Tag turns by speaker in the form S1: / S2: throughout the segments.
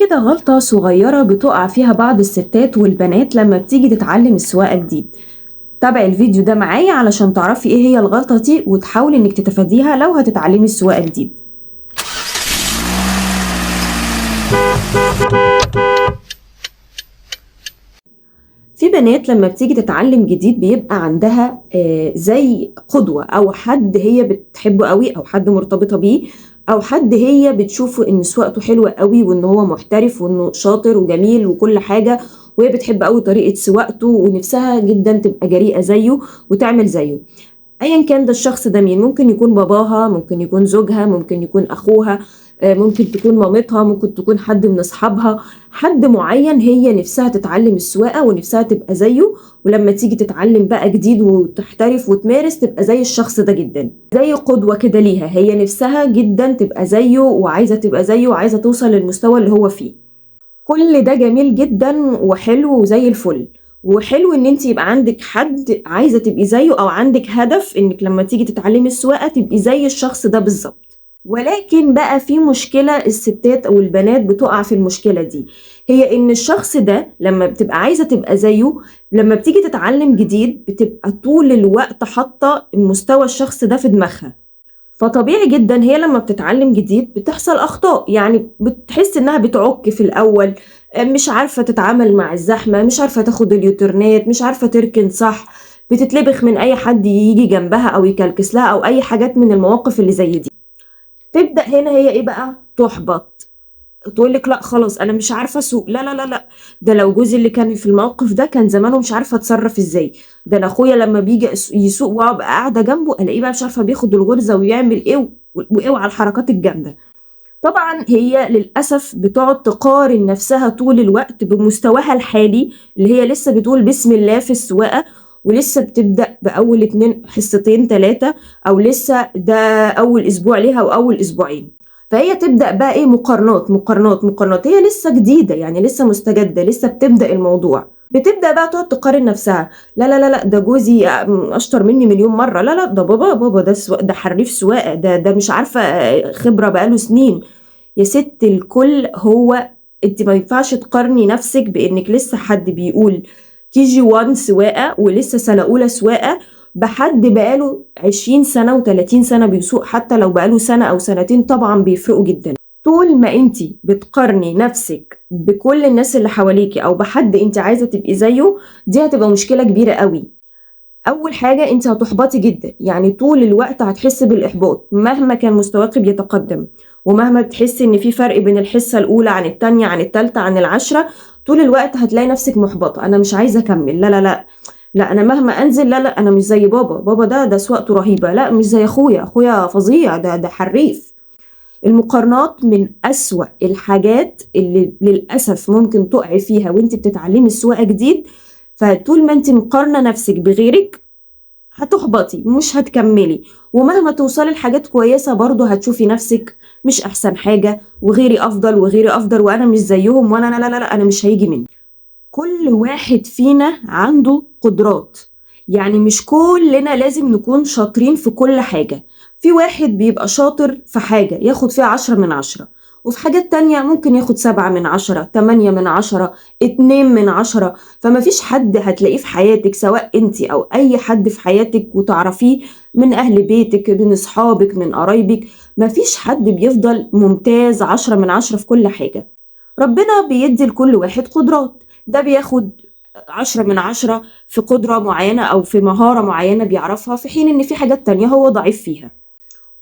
S1: كده غلطة صغيرة بتقع فيها بعض الستات والبنات لما بتيجي تتعلم السواقة جديد. تابعي الفيديو ده معايا علشان تعرفي ايه هي الغلطة دي وتحاولي انك تتفاديها لو هتتعلمي السواقة جديد. في بنات لما بتيجي تتعلم جديد بيبقى عندها زي قدوة او حد هي بتحبه قوي او حد مرتبطة بيه او حد هي بتشوفه ان سواقته حلوة قوي وان هو محترف وانه شاطر وجميل وكل حاجة، وهي بتحب قوي طريقة سواقته ونفسها جدا تبقى جريئة زيه وتعمل زيه. ايا كان ده الشخص ده مين، ممكن يكون باباها، ممكن يكون زوجها، ممكن يكون اخوها، ممكن تكون مامتها، ممكن تكون حد من اصحابها، حد معين هي نفسها تتعلم السواقة ونفسها تبقى زيه، ولما تيجي تتعلم بقى جديد وتحترف وتمارس تبقى زي الشخص ده جدا، زي قدوة كده ليها، هي نفسها جدا تبقى زيه وعايزة تبقى زيه وعايزة توصل للمستوى اللي هو فيه. كل ده جميل جدا وحلو وزي الفل، وحلو ان انت يبقى عندك حد عايزة تبقي زيه او عندك هدف انك لما تيجي تتعلمي السواقة تبقي زي الشخص ده بالظبط. ولكن بقى في مشكلة الستات او البنات بتقع في المشكلة دي، هي ان الشخص ده لما بتبقى عايزة تبقى زيه لما بتيجي تتعلم جديد بتبقى طول الوقت حاطة مستوى الشخص ده في دماغها. فطبيعي جدا هي لما بتتعلم جديد بتحصل اخطاء، يعني بتحس انها بتعك في الاول، مش عارفة تتعامل مع الزحمة، مش عارفة تاخد اليوترنات، مش عارفة تركن صح، بتتلبخ من اي حد يجي جنبها او يكلكس لها او اي حاجات من المواقف اللي زي دي. تبدأ هنا هي ايه بقى؟ تحبط، تقولك لا خلاص انا مش عارفه اسوق، لا لا لا لا، ده لو جوزي اللي كان في الموقف ده كان زمانه مش عارفه اتصرف ازاي، ده انا اخويا لما بيجي يسوق وابقى قاعده جنبه الاقيه بقى مش عارفه بياخد الغرزه ويعمل ايه وايه على الحركات الجامده. طبعا هي للاسف بتقعد تقارن نفسها طول الوقت بمستواها الحالي اللي هي لسه بتقول بسم الله في السواقه، ولسه بتبدأ بأول 2 حصتين 3، أو لسه ده أول أسبوع ليها وأول أسبوعين. فهي تبدأ بقى إيه؟ مقارنات مقارنات مقارنات، هي لسه جديدة يعني لسه مستجدة لسه بتبدأ الموضوع، بتبدأ بقى تقعد تقارن نفسها، لا لا لا لا ده جوزي أشطر مني مليون مرة، لا لا ده بابا ده ده حريف سواقة، ده مش عارفة خبرة بقاله سنين. يا ست الكل، هو انت ما ينفعش تقارني نفسك بانك لسه حد بيقول KG1 سواقة ولسه سنة أولى سواقة بحد بقاله 20 سنة و30 سنة بيسوق، حتى لو بقاله سنة أو سنتين طبعا بيفرقوا جدا. طول ما انتي بتقارني نفسك بكل الناس اللي حواليكي أو بحد انتي عايزة تبقي زيه، دي هتبقى مشكلة كبيرة قوي. أول حاجة انتي هتحبطي جدا، يعني طول الوقت هتحسي بالإحباط مهما كان مستواك بيتقدم، ومهما تحسي ان في فرق بين الحصة الأولى عن التانية عن التالتة عن العشرة، طول الوقت هتلاقي نفسك محبطة، انا مش عايزة اكمل، لا لا لا لا انا مهما انزل، لا لا انا مش زي بابا ده سواقته رهيبة، لا مش زي اخويا فظيع، ده حريف. المقارنات من أسوأ الحاجات اللي للأسف ممكن تقعي فيها وانت بتتعلمي السواقة جديد. فطول ما انت مقارنة نفسك بغيرك هتحبطي مش هتكملي، ومهما توصلي لحاجات كويسة برضو هتشوفي نفسك مش احسن حاجة، وغيري افضل وغيري افضل وانا مش زيهم، وانا لا لا لا انا مش هيجي مني. كل واحد فينا عنده قدرات، يعني مش كلنا لازم نكون شاطرين في كل حاجة. في واحد بيبقى شاطر في حاجة ياخد فيها 10/10، وفي حاجات تانية ممكن ياخد 7/10 8/10 2/10. فما فيش حد هتلاقيه في حياتك سواء انتي او اي حد في حياتك وتعرفيه من اهل بيتك من اصحابك من قرايبك، ما فيش حد بيفضل ممتاز 10/10 في كل حاجة. ربنا بيدي لكل واحد قدرات، ده بياخد 10/10 في قدرة معينة أو في مهارة معينة بيعرفها، في حين إن في حاجات تانية هو ضعيف فيها.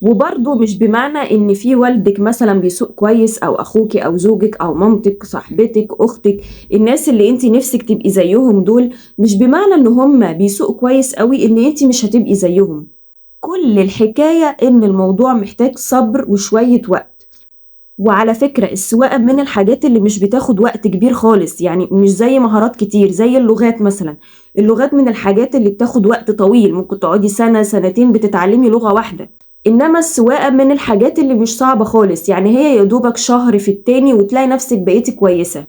S1: وبرضه مش بمعنى إن في والدك مثلا بيسوق كويس أو أخوك أو زوجك أو مامتك صاحبتك أختك، الناس اللي انت نفسك تبقي زيهم دول، مش بمعنى إن هم بيسوقوا كويس قوي إن انت مش هتبقي زيهم. كل الحكاية إن الموضوع محتاج صبر وشوية وقت. وعلى فكرة السواقة من الحاجات اللي مش بتاخد وقت كبير خالص، يعني مش زي مهارات كتير زي اللغات مثلا. اللغات من الحاجات اللي بتاخد وقت طويل، ممكن تقعدي سنة سنتين بتتعلمي لغة واحدة. إنما السواقة من الحاجات اللي مش صعبة خالص، يعني هي يدوبك شهر في التاني وتلاقي نفسك بقيتي كويسة.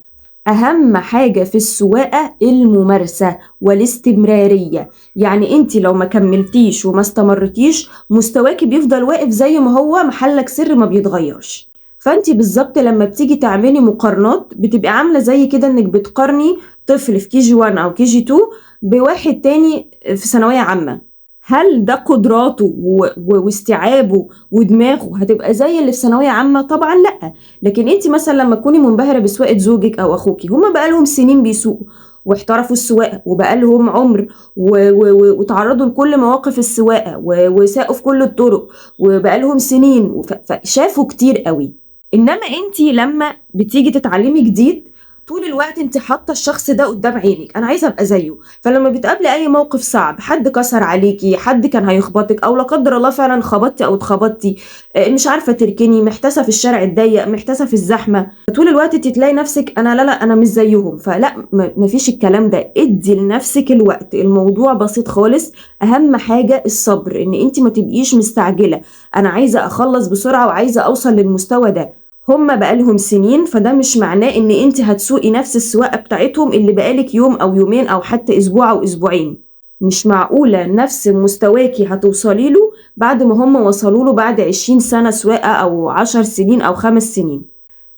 S1: أهم حاجة في السواقة الممارسة والاستمرارية، يعني انتي لو ما كملتيش وما استمرتيش مستواكي بيفضل واقف زي ما هو، محلك سر ما بيتغيرش. فانت بالظبط لما بتيجي تعملي مقارنات بتبقى عامله زي كده انك بتقارني طفل في كي جي 1 او كي جي 2 بواحد تاني في ثانويه عامه. هل ده قدراته واستيعابه ودماغه هتبقى زي اللي في ثانويه عامه؟ طبعا لا. لكن انت مثلا لما تكوني منبهره بسواقه زوجك او اخوكي، هما بقالهم سنين بيسوقوا واحترفوا السواقه وبقالهم عمر وتعرضوا لكل مواقف السواقه وساقوا في كل الطرق وبقالهم سنين فشافوا كتير قوي. انما انت لما بتيجي تتعلمي جديد طول الوقت انت حاطه الشخص ده قدام عينك، انا عايزه ابقى زيه. فلما بتقابلي اي موقف صعب، حد كسر عليكي، حد كان هيخبطك، او لا قدر الله فعلا خبطتي او اتخبطتي، مش عارفه تركني، محتاسه في الشارع الضيق، محتاسه في الزحمه، طول الوقت تلاقي نفسك انا لا انا مش زيهم. فلا، مفيش الكلام ده. ادي لنفسك الوقت، الموضوع بسيط خالص. اهم حاجه الصبر، ان انت ما تبقيش مستعجله، انا عايزه اخلص بسرعه وعايزه اوصل للمستوى ده. هما بقالهم سنين، فده مش معناه ان انت هتسوقي نفس السواقه بتاعتهم اللي بقالك يوم او يومين او حتى اسبوع او اسبوعين. مش معقوله نفس مستواكي هتوصلي له بعد ما هما وصلوا له بعد 20 سنه سواقه او 10 سنين او 5 سنين.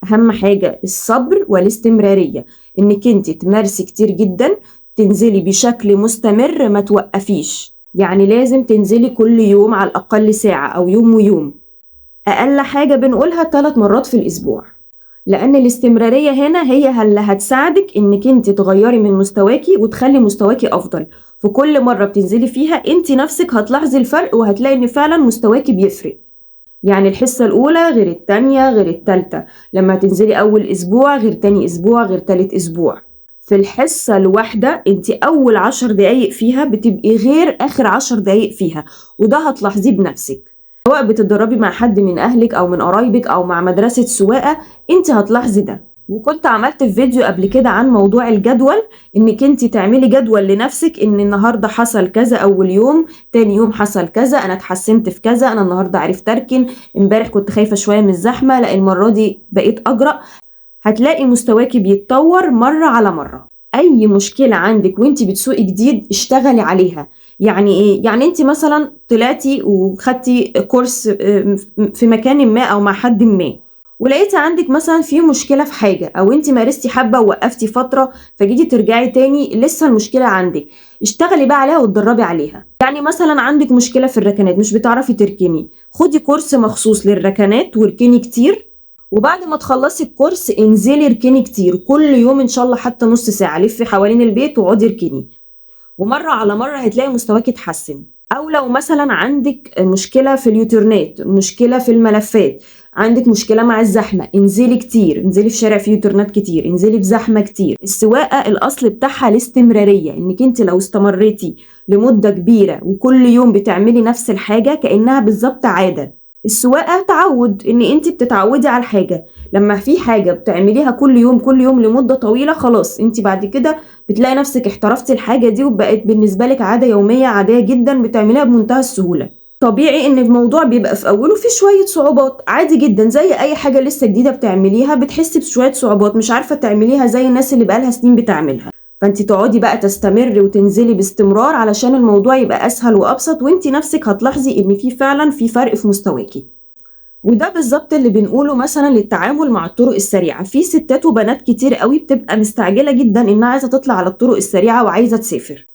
S1: اهم حاجه الصبر والاستمراريه، انك انت تمارسي كتير جدا، تنزلي بشكل مستمر، ما توقفيش. يعني لازم تنزلي كل يوم على الاقل ساعه او يوم ويوم، اقل حاجه بنقولها 3 مرات في الاسبوع. لان الاستمراريه هنا هي اللي هتساعدك انك انت تغيري من مستواكي وتخلي مستواكي افضل. في كل مره بتنزلي فيها انت نفسك هتلاحظي الفرق، وهتلاقي ان فعلا مستواكي بيفرق. يعني الحصه الاولى غير التانية غير التالتة، لما تنزلي اول اسبوع غير تاني اسبوع غير تالت اسبوع. في الحصه الواحده انت اول 10 دقايق فيها بتبقي غير اخر 10 دقايق فيها، وده هتلاحظيه بنفسك. سواء بتتدربي مع حد من اهلك او من قرايبك او مع مدرسة سواقة، انت هتلاحظي ده. وكنت عملت في فيديو قبل كده عن موضوع الجدول، انك انت تعملي جدول لنفسك، ان النهاردة حصل كذا اول يوم، تاني يوم حصل كذا، انا اتحسنت في كذا، انا النهاردة عرفت اركن، امبارح كنت خايفة شوية من الزحمة، لا المرة دي بقيت اجرأ. هتلاقي مستواكي بيتطور مرة على مرة. اي مشكلة عندك وانت بتسوقي جديد اشتغلي عليها. يعني ايه؟ يعني انت مثلا طلعتي وخدتي كورس في مكان ما او مع حد ما، ولقيتي عندك مثلا في مشكلة في حاجة، او انت مارستي حبة ووقفتي فترة فجيتي ترجعي تاني لسه المشكلة عندك، اشتغلي بقى عليها واتدربي عليها. يعني مثلا عندك مشكلة في الركنات، مش بتعرفي تركني، خدي كورس مخصوص للركنات واركني كتير، وبعد ما تخلصي الكورس انزلي اركني كتير كل يوم، ان شاء الله حتى نص ساعة لفي حوالين البيت واقعدي اركني، ومرة على مرة هتلاقي مستواك اتحسن. او لو مثلا عندك مشكلة في اليوترنات، مشكلة في الملفات، عندك مشكلة مع الزحمة، انزلي كتير، انزلي في شارع فيه يوترنات كتير، انزلي في زحمة كتير. السواقة الاصل بتاعها الاستمرارية، انك انت لو استمريتي لمدة كبيرة وكل يوم بتعملي نفس الحاجة كأنها بالظبط عادة. السواقة تعود، ان انت بتتعودي على الحاجة، لما في حاجة بتعمليها كل يوم كل يوم لمدة طويلة خلاص انت بعد كده بتلاقي نفسك احترفتي الحاجة دي وبقت بالنسبة لك عادة يومية عادية جدا، بتعمليها بمنتهى السهولة. طبيعي ان الموضوع بيبقى في اوله في شوية صعوبات، عادي جدا، زي اي حاجة لسه جديدة بتعمليها بتحسي بشوية صعوبات، مش عارفة تعمليها زي الناس اللي بقالها سنين بتعملها. فانت تقعدي بقى تستمري وتنزلي باستمرار علشان الموضوع يبقى اسهل وابسط، وانت نفسك هتلاحظي ان في فعلا في فرق في مستواكي. وده بالظبط اللي بنقوله مثلا للتعامل مع الطرق السريعة. في ستات وبنات كتير قوي بتبقى مستعجلة جدا انها عايزة تطلع على الطرق السريعة وعايزة تسافر،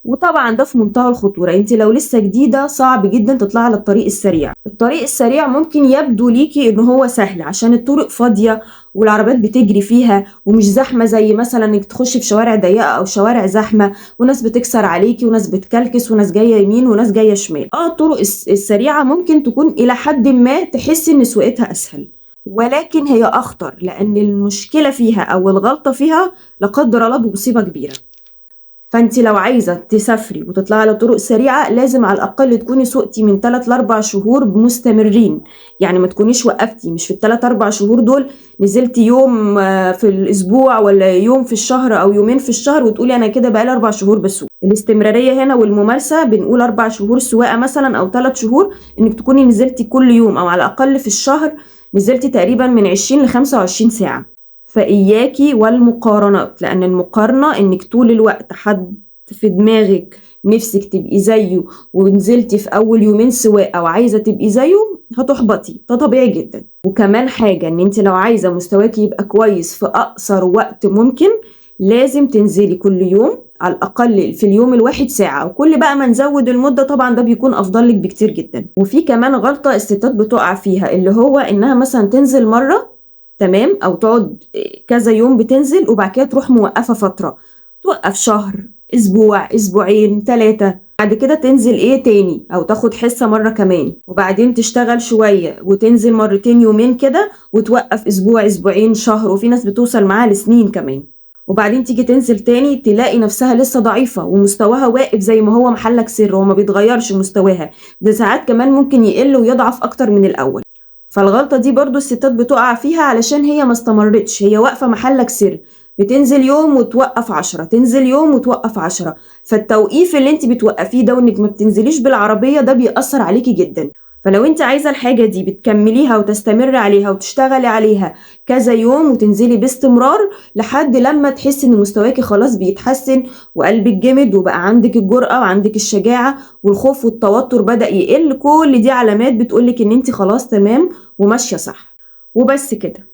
S1: وطبعا ده في منتهى الخطورة. انت لو لسه جديدة صعب جدا تطلع على الطريق السريع. الطريق السريع ممكن يبدو ليكي ان هو سهل عشان الطرق فاضية والعربيات بتجري فيها ومش زحمة، زي مثلا انك تخشي في شوارع ضيقة او شوارع زحمة وناس بتكسر عليكي وناس بتكلكس وناس جاية يمين وناس جاية شمال. الطرق السريعة ممكن تكون الى حد ما تحسي ان سواقتها اسهل، ولكن هي اخطر، لان المشكلة فيها او الغلطة فيها لا قدر الله بمصيبة كبيرة. فانت لو عايزة تسافري وتطلعي على طرق سريعة لازم على الأقل تكوني سوقتي من 3 ل 4 شهور مستمرين. يعني ما تكونيش وقفتي، مش في ال3 4 شهور دول نزلتي يوم في الأسبوع ولا يوم في الشهر أو يومين في الشهر وتقولي أنا كده بقالي 4 شهور بسوق. الاستمرارية هنا والممارسة بنقول 4 شهور سواقة مثلا أو 3 شهور، إنك تكوني نزلتي كل يوم أو على الأقل في الشهر نزلتي تقريبا من 20 ل 25 ساعة. فإياكي والمقارنات، لأن المقارنة إنك طول الوقت حد في دماغك نفسك تبقي زيه ونزلتي في اول يومين سواقه وعايزه تبقي زيه هتحبطي، ده طبيعي جدا. وكمان حاجه، ان انت لو عايزه مستواكي يبقى كويس في اقصر وقت ممكن لازم تنزلي كل يوم على الاقل في اليوم الواحد ساعه، وكل بقى ما نزود المده طبعا ده بيكون افضل لك بكتير جدا. وفي كمان غلطه الستات بتقع فيها، اللي هو انها مثلا تنزل مره تمام، او تقعد كذا يوم بتنزل وبعد كده تروح موقفه فتره، توقف شهر، اسبوع، اسبوعين، 3، بعد كده تنزل تاني او تاخد حصه مره كمان، وبعدين تشتغل شويه وتنزل مرتين يومين كده وتوقف اسبوع، اسبوعين، شهر، وفي ناس بتوصل معاها لسنين كمان، وبعدين تيجي تنزل تاني تلاقي نفسها لسه ضعيفة ومستواها واقف زي ما هو محلك سر، هو ما بيتغيرش مستواها، ده ساعات كمان ممكن يقل ويضعف اكتر من الاول. فالغلطة دي برضو الستات بتقع فيها علشان هي ما استمرتش، هي واقفة محلك سر، بتنزل يوم وتوقف 10، تنزل يوم وتوقف 10، فالتوقيف اللي انت بتوقفيه ده وانك ما بتنزليش بالعربية ده بيأثر عليكي جدا. فلو انت عايزة الحاجة دي بتكمليها وتستمر عليها وتشتغلي عليها كذا يوم وتنزلي باستمرار لحد لما تحسي ان مستواكي خلاص بيتحسن وقلبك جامد وبقى عندك الجرأة وعندك الشجاعة والخوف والتوتر بدأ يقل، كل دي علامات بتقولك ان انت خلاص تمام وماشية صح. وبس كده.